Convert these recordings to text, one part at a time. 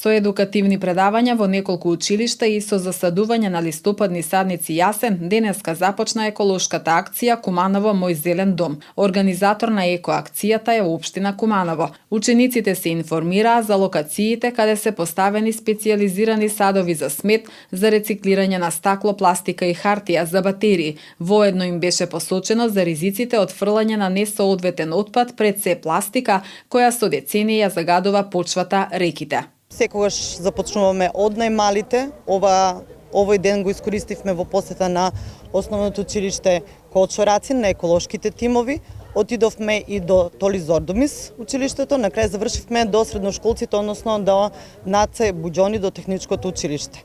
Со едукативни предавања во неколку училишта и со засадување на листопадни садници јасен, денеска започна еколошката акција Куманово мој зелен дом. Организатор на екоакцијата е општина Куманово. Учениците се информираа за локациите каде се поставени специјализирани садови за смет, за рециклирање на стакло, пластика и хартија, за батерии. Воедно им беше посочено за ризиците од фрлање на несоодветен отпад, пред се пластика, која со децении ја загадува почвата, реките. Секогаш започнуваме од најмалите. Овој ден го искористивме во посета на основното училиште Кочорацин, на еколошките тимови. Отидовме и до Толи Зордомис училиштето, на крај завршивме до средношколците, односно до Наце Буџони, до техничкото училиште.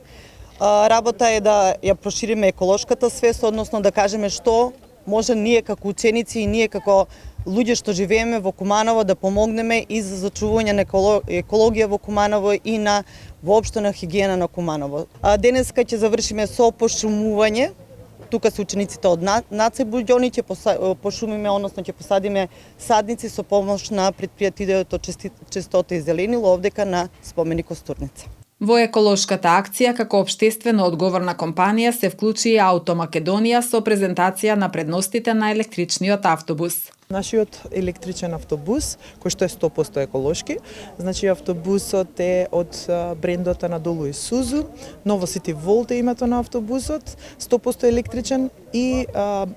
Работа е да ја прошириме еколошката свест, односно да кажеме што може ние како ученици и ние како луѓе што живееме во Куманово да помогнеме и за зачувување на екологија во Куманово и на воопшто на хигиена на Куманово. Денеска ќе завршиме со пошумување. Тука се учениците од Наце Буџони, ќе пошумиме, односно ќе посадиме садници со помош на претпријатието Чистота и зеленило овдека на споменик Костурница. Во еколошката акција како општествено одговорна компанија се вклучи и Ауто Македонија со презентација на предностите на електричниот автобус. Нашиот електричен автобус, кој што е 100% еколошки, значи автобусот е од брендот Анадолу и Сузу, Ново Сити Волт е името на автобусот, 100% електричен и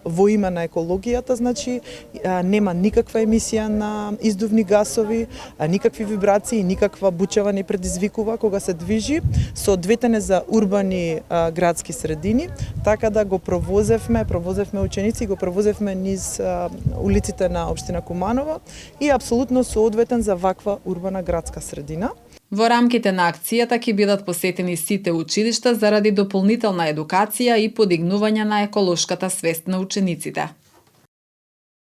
во име на екологијата, значи нема никаква емисија на издувни гасови, никакви вибрации, никаква бучава не предизвикува кога се движи, соодветен е за урбани градски средини, така да го провозевме ученици, го провозевме низ улиците на општина Куманово и апсолутно соодветен за ваква урбана градска средина. Во рамките на акцијата ќе бидат посетени сите училишта заради дополнителна едукација и подигнување на еколошката свест на учениците.